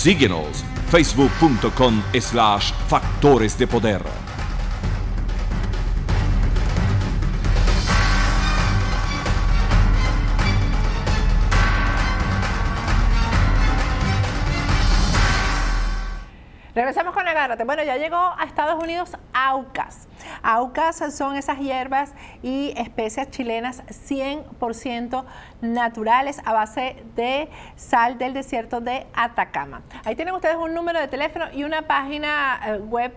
Síguenos, facebook.com/Factores de Poder. Regresamos con Agárrate. Bueno, ya llegó a Estados Unidos AUCAS. AUCAS son esas hierbas y especias chilenas 100% naturales a base de sal del desierto de Atacama. Ahí tienen ustedes un número de teléfono y una página web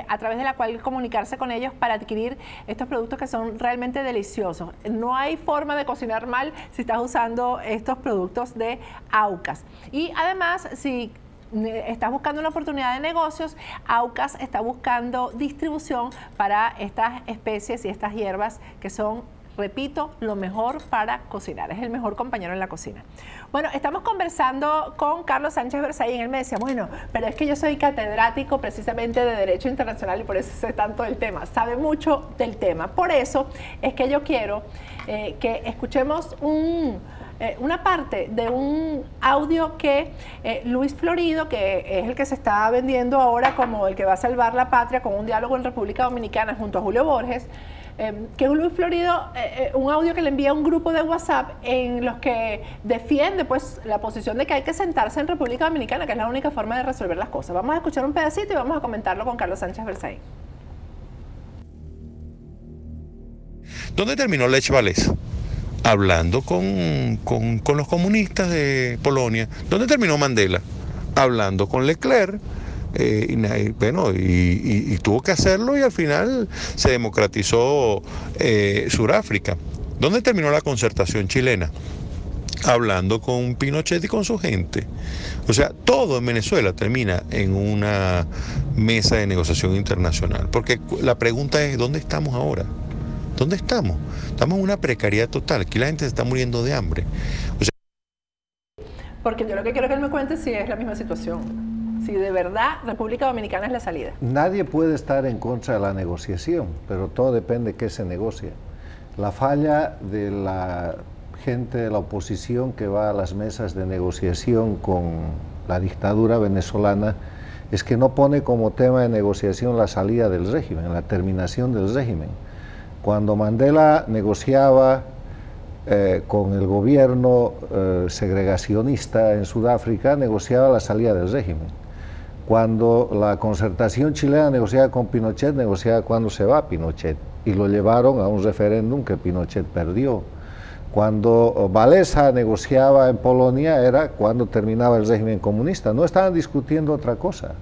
a través de la cual comunicarse con ellos para adquirir estos productos que son realmente deliciosos. No hay forma de cocinar mal si estás usando estos productos de AUCAS. Y además, si estás buscando una oportunidad de negocios, AUCAS está buscando distribución para estas especies y estas hierbas que son, repito, lo mejor para cocinar. Es el mejor compañero en la cocina. Bueno, estamos conversando con Carlos Sánchez Bersay y él me decía, bueno, pero es que yo soy catedrático precisamente de Derecho Internacional y por eso sé tanto del tema. Sabe mucho del tema. Por eso es que yo quiero que escuchemos una parte de un audio que Luis Florido, que es el que se está vendiendo ahora como el que va a salvar la patria con un diálogo en República Dominicana junto a Julio Borges, que Luis Florido, un audio que le envía a un grupo de WhatsApp en los que defiende pues la posición de que hay que sentarse en República Dominicana, que es la única forma de resolver las cosas. Vamos a escuchar un pedacito y vamos a comentarlo con Carlos Sánchez Bersay. ¿Dónde terminó Lech Walesa? Hablando con los comunistas de Polonia. ¿Dónde terminó Mandela? Hablando con Leclerc. Y tuvo que hacerlo y al final se democratizó Sudáfrica. ¿Dónde terminó la concertación chilena? Hablando con Pinochet y con su gente. O sea, todo en Venezuela termina en una mesa de negociación internacional. Porque la pregunta es, ¿dónde estamos ahora? ¿Dónde estamos? Estamos en una precariedad total. Aquí la gente se está muriendo de hambre. O sea, porque yo lo que quiero que él me cuente si es la misma situación. Si de verdad República Dominicana es la salida. Nadie puede estar en contra de la negociación, pero todo depende de qué se negocia. La falla de la gente de la oposición que va a las mesas de negociación con la dictadura venezolana es que no pone como tema de negociación la salida del régimen, la terminación del régimen. Cuando Mandela negociaba con el gobierno segregacionista en Sudáfrica, negociaba la salida del régimen. Cuando la concertación chilena negociaba con Pinochet, negociaba cuando se va Pinochet, y lo llevaron a un referéndum que Pinochet perdió. Cuando Walesa negociaba en Polonia era cuando terminaba el régimen comunista, no estaban discutiendo otra cosa.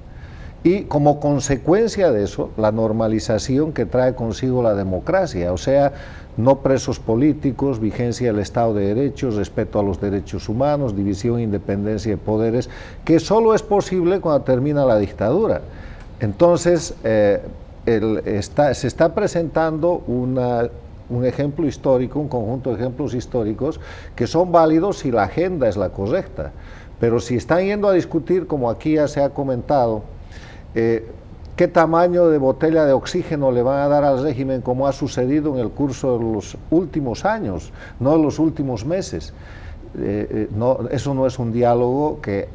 Y como consecuencia de eso, la normalización que trae consigo la democracia, o sea, no presos políticos, vigencia del Estado de Derecho, respeto a los derechos humanos, división e independencia de poderes, que solo es posible cuando termina la dictadura. Entonces, se está presentando un ejemplo histórico, un conjunto de ejemplos históricos que son válidos si la agenda es la correcta. Pero si están yendo a discutir, como aquí ya se ha comentado, qué tamaño de botella de oxígeno le van a dar al régimen, como ha sucedido en el curso de los últimos años, no en los últimos meses. Eso no es un diálogo que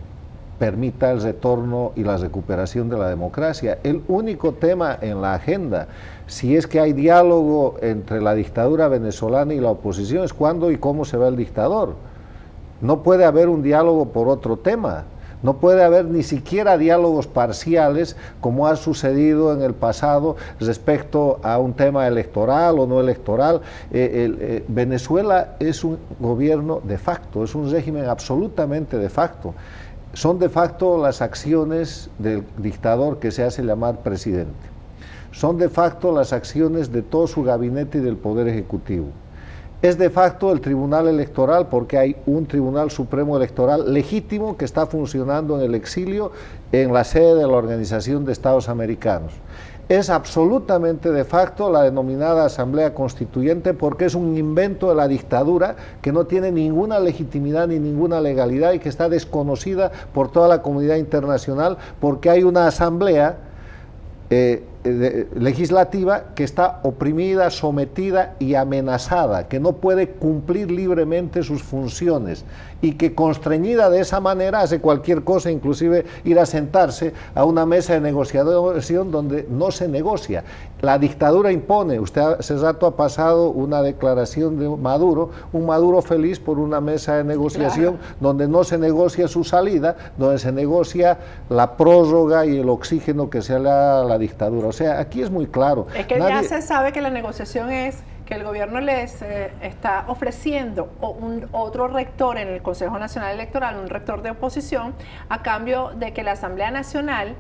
permita el retorno y la recuperación de la democracia. El único tema en la agenda, si es que hay diálogo entre la dictadura venezolana y la oposición, es cuándo y cómo se va el dictador. No puede haber un diálogo por otro tema. No puede haber ni siquiera diálogos parciales como ha sucedido en el pasado respecto a un tema electoral o no electoral. Venezuela es un gobierno de facto, es un régimen absolutamente de facto. Son de facto las acciones del dictador que se hace llamar presidente. Son de facto las acciones de todo su gabinete y del Poder Ejecutivo. Es de facto el Tribunal Electoral porque hay un Tribunal Supremo Electoral legítimo que está funcionando en el exilio en la sede de la Organización de Estados Americanos. Es absolutamente de facto la denominada Asamblea Constituyente porque es un invento de la dictadura que no tiene ninguna legitimidad ni ninguna legalidad y que está desconocida por toda la comunidad internacional porque hay una asamblea legislativa que está oprimida, sometida y amenazada, que no puede cumplir libremente sus funciones y que constreñida de esa manera hace cualquier cosa, inclusive ir a sentarse a una mesa de negociación donde no se negocia. La dictadura impone. Usted hace rato ha pasado una declaración de Maduro, un Maduro feliz por una mesa de negociación, claro, donde no se negocia su salida, donde se negocia la prórroga y el oxígeno que se le da a la dictadura. O sea, aquí es muy claro. Es que ya se sabe que la negociación es que el gobierno les está ofreciendo otro rector en el Consejo Nacional Electoral, un rector de oposición, a cambio de que la Asamblea Nacional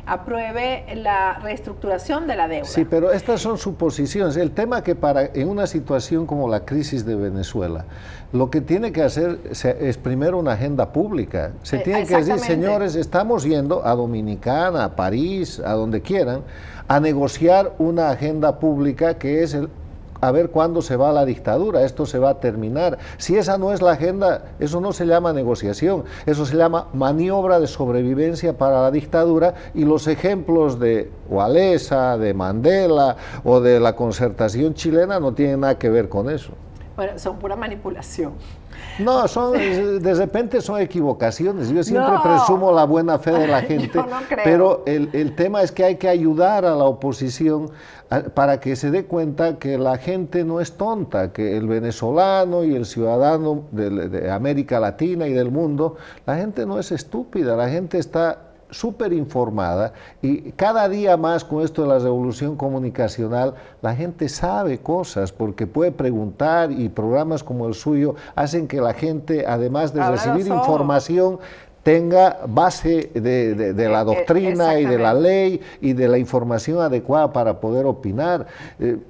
apruebe la reestructuración de la deuda. Sí, pero estas son suposiciones. El tema que en una situación como la crisis de Venezuela, lo que tiene que hacer es primero una agenda pública. Se tiene que decir, señores, estamos yendo a Dominicana, a París, a donde quieran, a negociar una agenda pública que es a ver cuándo se va la dictadura, esto se va a terminar. Si esa no es la agenda, eso no se llama negociación, eso se llama maniobra de sobrevivencia para la dictadura, y los ejemplos de Walesa, de Mandela o de la concertación chilena no tienen nada que ver con eso. Bueno, son pura manipulación. No, de repente son equivocaciones. Yo siempre presumo la buena fe de la gente, yo no creo. Pero el tema es que hay que ayudar a la oposición para que se dé cuenta que la gente no es tonta, que el venezolano y el ciudadano de América Latina y del mundo, la gente no es estúpida, la gente está súper informada, y cada día más con esto de la revolución comunicacional la gente sabe cosas porque puede preguntar, y programas como el suyo hacen que la gente, además de recibir información, tenga base de la doctrina y de la ley y de la información adecuada para poder opinar.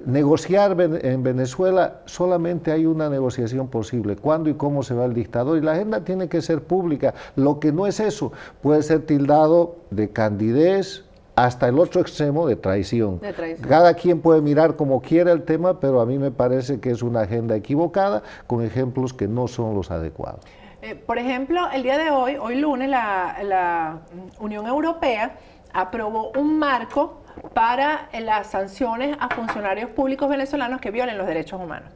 Negociar en Venezuela, solamente hay una negociación posible: cuándo y cómo se va el dictador, y la agenda tiene que ser pública. Lo que no es eso puede ser tildado de candidez hasta el otro extremo de traición. Cada quien puede mirar como quiera el tema, pero a mí me parece que es una agenda equivocada con ejemplos que no son los adecuados. Por ejemplo, el día de hoy lunes, la Unión Europea aprobó un marco para las sanciones a funcionarios públicos venezolanos que violen los derechos humanos.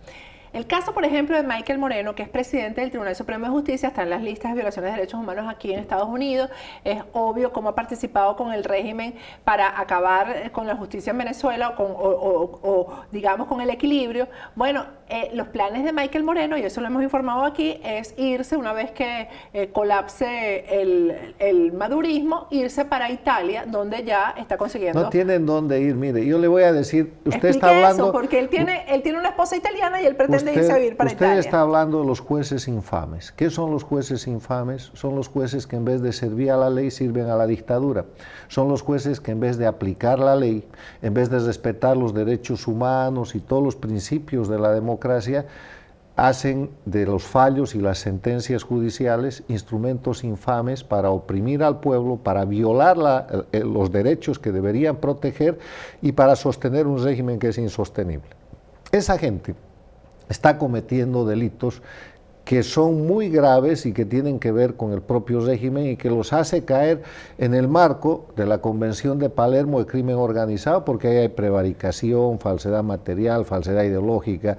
El caso, por ejemplo, de Michael Moreno, que es presidente del Tribunal Supremo de Justicia, está en las listas de violaciones de derechos humanos aquí en Estados Unidos. Es obvio cómo ha participado con el régimen para acabar con la justicia en Venezuela o digamos, con el equilibrio. Bueno, los planes de Michael Moreno, y eso lo hemos informado aquí, es irse una vez que colapse el madurismo, irse para Italia, donde ya está consiguiendo... No tienen dónde ir. Mire, yo le voy a decir, usted está hablando... Eso, porque él tiene una esposa italiana y él pretende irse a vivir para Italia. Usted está hablando de los jueces infames. ¿Qué son los jueces infames? Son los jueces que en vez de servir a la ley sirven a la dictadura. Son los jueces que en vez de aplicar la ley, en vez de respetar los derechos humanos y todos los principios de la democracia, hacen de los fallos y las sentencias judiciales instrumentos infames para oprimir al pueblo, para violar los derechos que deberían proteger y para sostener un régimen que es insostenible. Esa gente está cometiendo delitos que son muy graves y que tienen que ver con el propio régimen y que los hace caer en el marco de la Convención de Palermo de crimen organizado, porque ahí hay prevaricación, falsedad material, falsedad ideológica,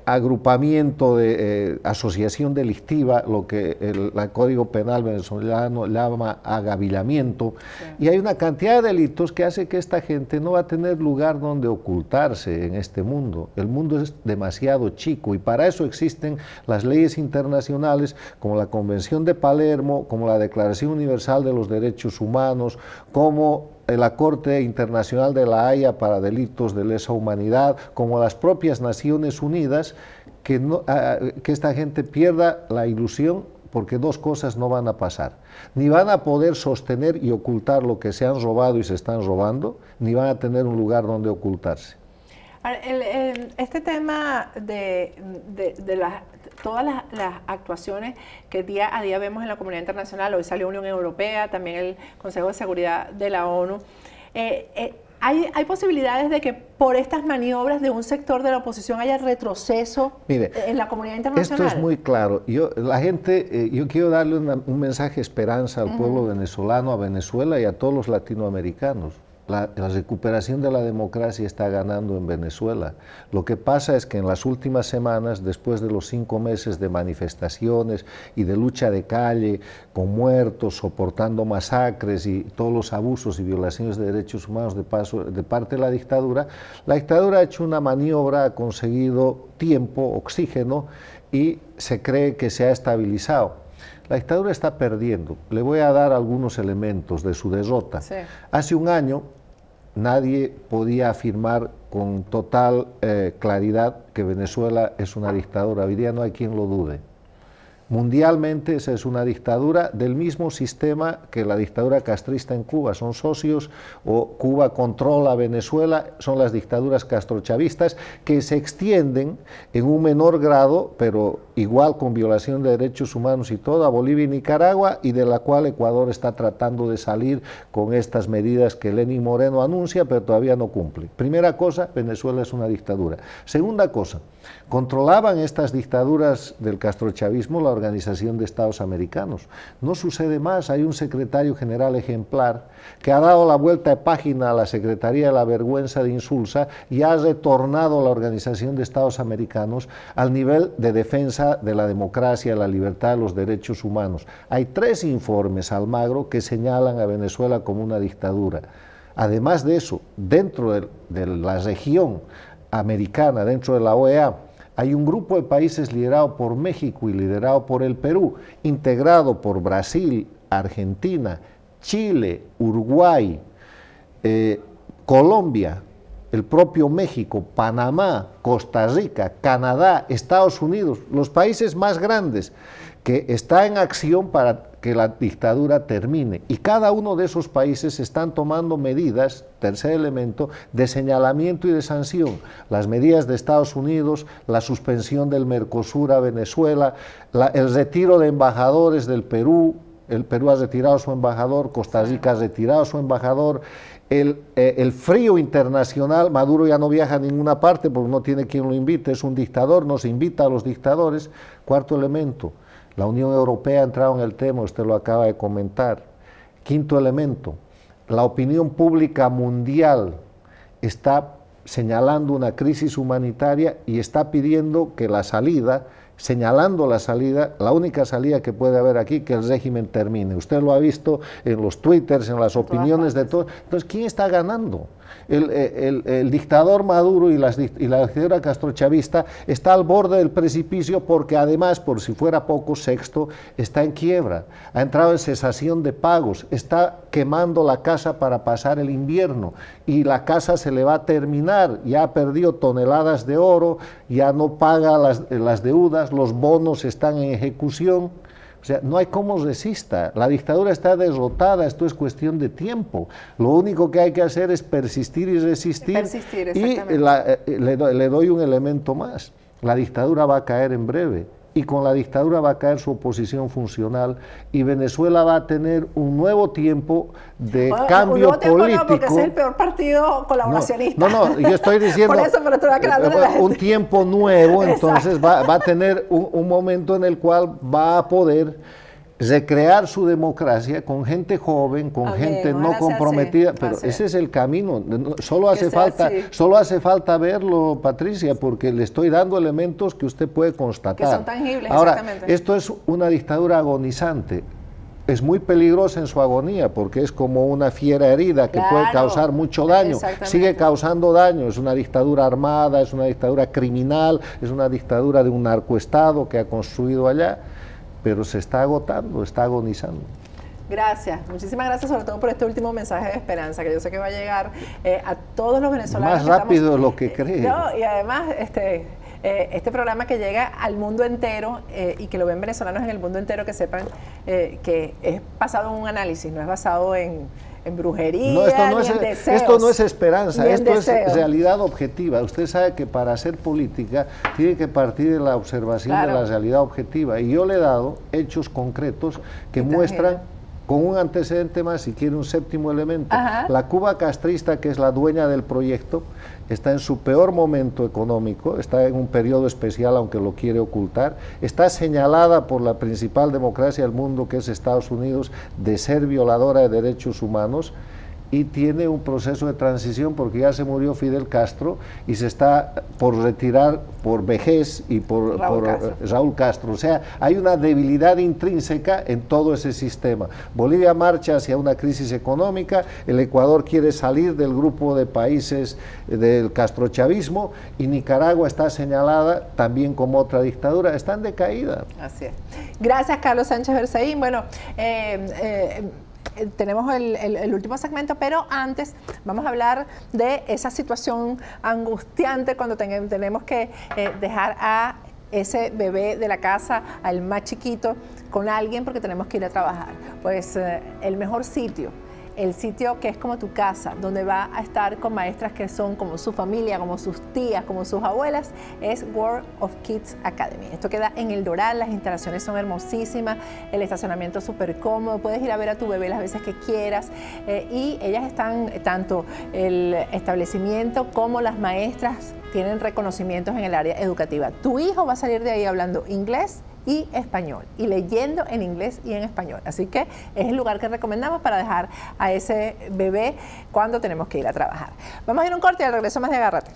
agrupamiento de asociación delictiva, lo que el Código Penal venezolano llama agavillamiento, sí. Y hay una cantidad de delitos que hace que esta gente no va a tener lugar donde ocultarse en este mundo. El mundo es demasiado chico y para eso existen las leyes internacionales como la Convención de Palermo, como la Declaración Universal de los Derechos Humanos, como la Corte Internacional de la Haya para delitos de lesa humanidad, como las propias Naciones Unidas, que esta gente pierda la ilusión, porque dos cosas no van a pasar: ni van a poder sostener y ocultar lo que se han robado y se están robando, ni van a tener un lugar donde ocultarse. Este tema de todas las actuaciones que día a día vemos en la comunidad internacional, hoy salió Unión Europea, también el Consejo de Seguridad de la ONU, ¿hay posibilidades de que por estas maniobras de un sector de la oposición haya retroceso en la comunidad internacional? Esto es muy claro. Yo quiero darle un mensaje de esperanza al pueblo venezolano, a Venezuela y a todos los latinoamericanos. la recuperación de la democracia está ganando en Venezuela. Lo que pasa es que en las últimas semanas, después de los 5 meses de manifestaciones y de lucha de calle, con muertos, soportando masacres y todos los abusos y violaciones de derechos humanos de parte de la dictadura ha hecho una maniobra, ha conseguido tiempo, oxígeno, y se cree que se ha estabilizado. La dictadura está perdiendo. Le voy a dar algunos elementos de su derrota. Sí. Hace un año nadie podía afirmar con total claridad que Venezuela es una dictadura. Hoy día no hay quien lo dude. Mundialmente esa es una dictadura del mismo sistema que la dictadura castrista en Cuba. Son socios, o Cuba controla Venezuela, son las dictaduras castrochavistas que se extienden en un menor grado, pero igual con violación de derechos humanos y todo, a Bolivia y Nicaragua, y de la cual Ecuador está tratando de salir con estas medidas que Lenín Moreno anuncia, pero todavía no cumple. Primera cosa, Venezuela es una dictadura. Segunda cosa, controlaban estas dictaduras del castrochavismo la Organización de Estados Americanos. No sucede más, hay un secretario general ejemplar que ha dado la vuelta de página a la Secretaría de la Vergüenza de Insulza y ha retornado a la Organización de Estados Americanos al nivel de defensa de la democracia, la libertad, los derechos humanos. Hay 3 informes, Almagro, que señalan a Venezuela como una dictadura. Además de eso, dentro de la región americana, dentro de la OEA, hay un grupo de países liderado por México y liderado por el Perú, integrado por Brasil, Argentina, Chile, Uruguay, Colombia, el propio México, Panamá, Costa Rica, Canadá, Estados Unidos, los países más grandes, que está en acción para que la dictadura termine. Y cada uno de esos países están tomando medidas, tercer elemento, de señalamiento y de sanción. Las medidas de Estados Unidos, la suspensión del Mercosur a Venezuela, el retiro de embajadores del Perú. El Perú ha retirado su embajador, Costa Rica ha retirado su embajador. El frío internacional, Maduro ya no viaja a ninguna parte porque no tiene quien lo invite, es un dictador, no se invita a los dictadores. Cuarto elemento, la Unión Europea ha entrado en el tema, usted lo acaba de comentar. Quinto elemento, la opinión pública mundial está señalando una crisis humanitaria y está pidiendo que la salida, señalando la salida, la única salida que puede haber aquí, que el régimen termine. Usted lo ha visto en los twitters, en las opiniones de todos. Entonces, ¿quién está ganando? El dictador Maduro y la dictadura castrochavista está al borde del precipicio porque además, por si fuera poco, Sexto está en quiebra, ha entrado en cesación de pagos, está quemando la casa para pasar el invierno y la casa se le va a terminar, ya ha perdido toneladas de oro, ya no paga las deudas, los bonos están en ejecución. O sea, no hay cómo resista, la dictadura está derrotada, esto es cuestión de tiempo, lo único que hay que hacer es persistir y resistir, y le doy un elemento más, la dictadura va a caer en breve, y con la dictadura va a caer su oposición funcional, y Venezuela va a tener un nuevo tiempo de cambio político. No, porque es el peor partido colaboracionista. No, yo estoy diciendo por eso, pero tú vas un tiempo nuevo, entonces va a tener un momento en el cual va a poder recrear su democracia con gente joven, con gente no comprometida, pero ese es el camino, solo hace falta verlo, Patricia, porque le estoy dando elementos que usted puede constatar. Que son tangibles. Ahora, exactamente. Esto es una dictadura agonizante, es muy peligrosa en su agonía, porque es como una fiera herida que puede causar mucho daño, sigue causando daño, es una dictadura armada, es una dictadura criminal, es una dictadura de un narcoestado que ha construido allá, pero se está agotando, está agonizando. Gracias, muchísimas gracias sobre todo por este último mensaje de esperanza que yo sé que va a llegar a todos los venezolanos. Más rápido de lo que cree. Y además este programa que llega al mundo entero y que lo ven venezolanos en el mundo entero, que sepan que es basado en un análisis, no es basado en brujería, no, esto no es esperanza, esto es deseos. Realidad objetiva. Usted sabe que para hacer política tiene que partir de la observación de la realidad objetiva, y yo le he dado hechos concretos que muestran, con un antecedente más, si quiere un séptimo elemento, la Cuba castrista, que es la dueña del proyecto, está en su peor momento económico, está en un periodo especial, aunque lo quiere ocultar, está señalada por la principal democracia del mundo, que es Estados Unidos, de ser violadora de derechos humanos, y tiene un proceso de transición porque ya se murió Fidel Castro y se está por retirar por vejez y por Raúl Castro. O sea, hay una debilidad intrínseca en todo ese sistema. Bolivia marcha hacia una crisis económica, el Ecuador quiere salir del grupo de países del castrochavismo y Nicaragua está señalada también como otra dictadura, está en decaída. Así es. Gracias, Carlos Sánchez Berzaín. Bueno, tenemos el último segmento, pero antes vamos a hablar de esa situación angustiante cuando tenemos que dejar a ese bebé de la casa, al más chiquito, con alguien porque tenemos que ir a trabajar. Pues el mejor sitio, el sitio que es como tu casa, donde va a estar con maestras que son como su familia, como sus tías, como sus abuelas, es World of Kids Academy. Esto queda en El Doral, las instalaciones son hermosísimas, el estacionamiento súper cómodo, puedes ir a ver a tu bebé las veces que quieras y ellas están, tanto el establecimiento como las maestras tienen reconocimientos en el área educativa. Tu hijo va a salir de ahí hablando inglés y español, y leyendo en inglés y en español. Así que es el lugar que recomendamos para dejar a ese bebé cuando tenemos que ir a trabajar. Vamos a ir a un corte y al regreso más de Agárrate.